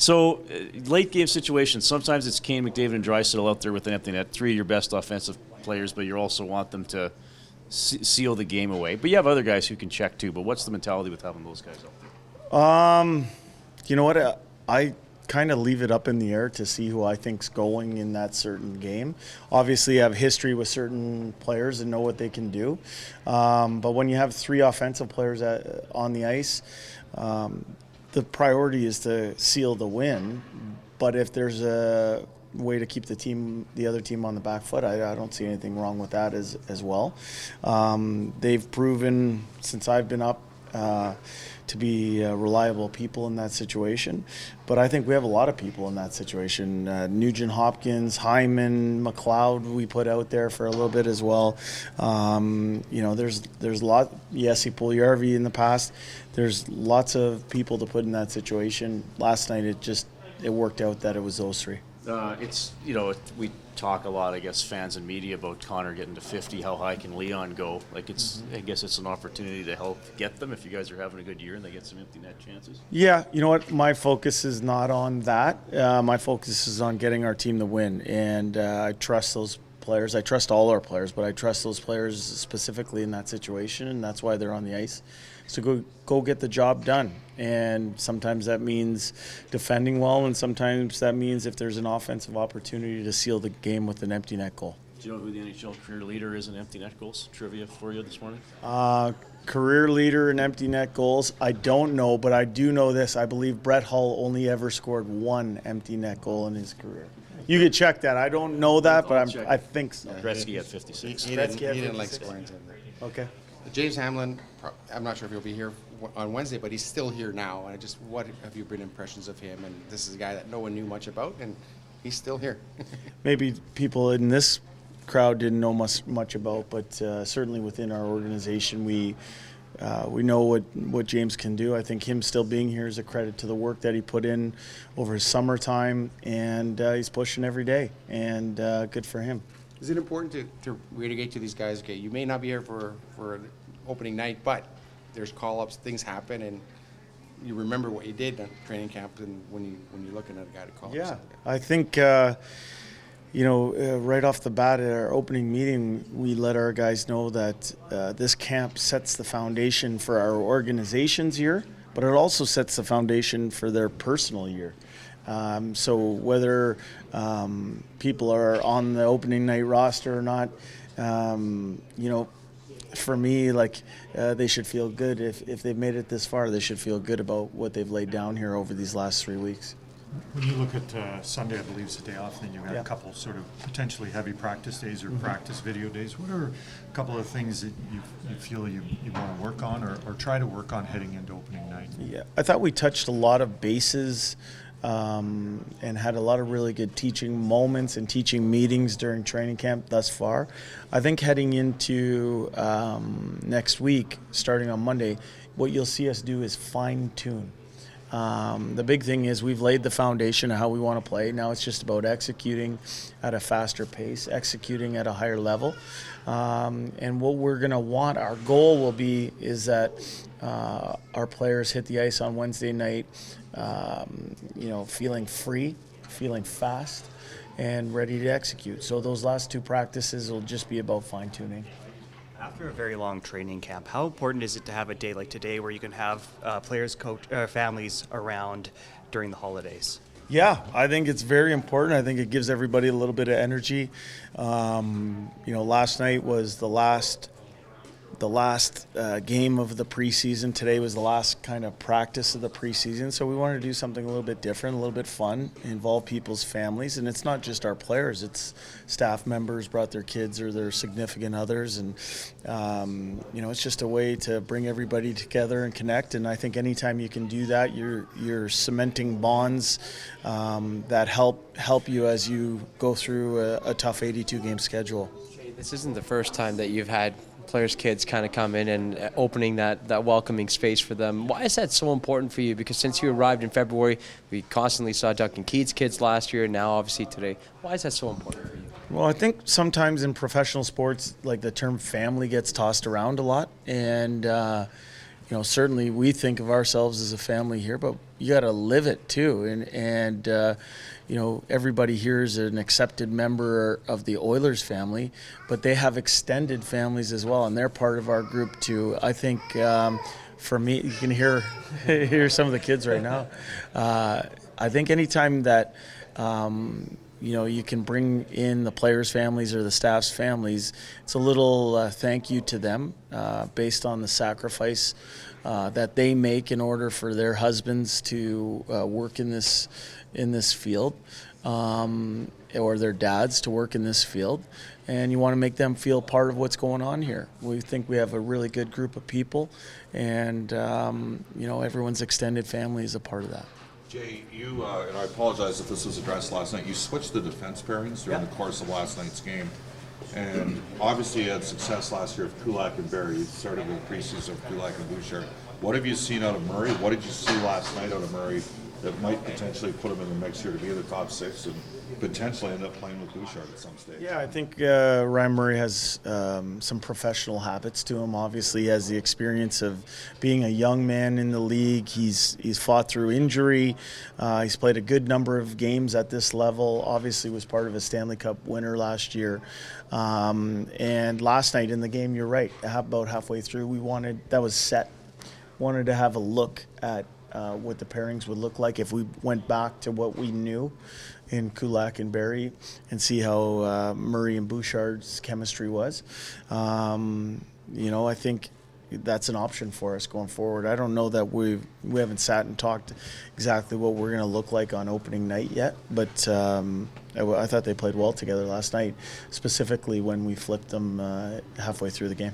So, late game situations, sometimes it's Kane, McDavid, and Draisaitl out there with an empty net, three of your best offensive players, but you also want them to seal the game away. But you have other guys who can check too, but what's the mentality with having those guys out there? You know what? I kind of leave it up in the air to see who I think's going in that certain game. Obviously, I have history with certain players and know what they can do. But when you have three offensive players on the ice, the priority is to seal the win. But if there's a way to keep the other team on the back foot, I don't see anything wrong with that as well. They've proven since I've been up to be reliable people in that situation. But I think we have a lot of people in that situation. Nugent Hopkins, Hyman, McLeod we put out there for a little bit as well. There's a lot. Jesse Puljujarvi in the past. There's lots of people to put in that situation. Last night it worked out that it was those three. We talk a lot, I guess, fans and media about Conor getting to 50. How high can Leon go? I guess it's an opportunity to help get them if you guys are having a good year and they get some empty net chances. Yeah, you know what? My focus is not on that. My focus is on getting our team to win, and I trust those players. I trust all our players, but I trust those players specifically in that situation, and that's why they're on the ice. So go get the job done. And sometimes that means defending well, and sometimes that means if there's an offensive opportunity to seal the game with an empty net goal. Do you know who the NHL career leader is in empty net goals? Trivia for you this morning? Career leader in empty net goals, I don't know, but I do know this. I believe Brett Hull only ever scored one empty net goal in his career. You could check that. I don't know that, but I think so. Gretzky had 56. He didn't like scoring. Okay. James Hamlin, I'm not sure if he'll be here on Wednesday, but he's still here now. And what have your been impressions of him? And this is a guy that no one knew much about, and he's still here. Maybe people in this crowd didn't know much about, but certainly within our organization, we know what James can do. I think him still being here is a credit to the work that he put in over his summertime, and he's pushing every day, and good for him. Is it important to reiterate to these guys, okay, you may not be here for an opening night, but there's call-ups, things happen, and you remember what you did on training camp and when you're looking at a guy to call up? Yeah, I think, right off the bat at our opening meeting, we let our guys know that this camp sets the foundation for our organization's year, but it also sets the foundation for their personal year. So whether people are on the opening night roster or not, for me, they should feel good. If they've made it this far, they should feel good about what they've laid down here over these last 3 weeks. When you look at Sunday, I believe it's a day off, and then you had a couple sort of potentially heavy practice days or practice video days. What are a couple of things that you feel you want to work on or try to work on heading into opening night? Yeah, I thought we touched a lot of bases and had a lot of really good teaching moments and teaching meetings during training camp thus far. I think heading into next week, starting on Monday, what you'll see us do is fine-tune. The big thing is we've laid the foundation of how we want to play. Now it's just about executing at a faster pace, executing at a higher level. And what we're going to want, our goal will be, is that our players hit the ice on Wednesday night, feeling free, feeling fast, and ready to execute. So those last two practices will just be about fine-tuning. After a very long training camp, how important is it to have a day like today where you can have players, families around during the holidays? Yeah, I think it's very important. I think it gives everybody a little bit of energy. Last night was the last game of the preseason. Today was the last kind of practice of the preseason. So we wanted to do something a little bit different, a little bit fun, involve people's families. And it's not just our players. It's staff members brought their kids or their significant others. And, it's just a way to bring everybody together and connect. And I think anytime you can do that, you're cementing bonds that help you as you go through a tough 82-game schedule. This isn't the first time that you've had players' kids kind of come in and opening that welcoming space for them. Why is that so important for you? Because since you arrived in February, we constantly saw Duncan Keith's kids last year, and now obviously today. Why is that so important for you? Well, I think sometimes in professional sports, the term family gets tossed around a lot, and certainly we think of ourselves as a family here, but you got to live it too. And everybody here is an accepted member of the Oilers family, but they have extended families as well, and they're part of our group too. I think for me, you can hear some of the kids right now. I think anytime that you can bring in the players' families or the staff's families, it's a little thank you to them based on the sacrifice that they make in order for their husbands to work in this field, or their dads to work in this field. And you want to make them feel part of what's going on here. We think we have a really good group of people, and everyone's extended family is a part of that. Jay, you, and I apologize if this was addressed last night, you switched the defense pairings during the course of last night's game. And obviously you had success last year with Kulak and Barry. You started with the preseason of Kulak and Bouchard. What have you seen out of Murray? What did you see last night out of Murray that might potentially put him in the mix here to be in the top six and potentially end up playing with Bouchard at some stage? Yeah, I think Ryan Murray has some professional habits to him. Obviously, he has the experience of being a young man in the league. He's fought through injury. He's played a good number of games at this level. Obviously, was part of a Stanley Cup winner last year. And last night in the game, you're right. About halfway through, that was set. Wanted to have a look at what the pairings would look like if we went back to what we knew in Kulak and Barry and see how Murray and Bouchard's chemistry was. I think that's an option for us going forward. I don't know that we haven't sat and talked exactly what we're going to look like on opening night yet, but I thought they played well together last night, specifically when we flipped them halfway through the game.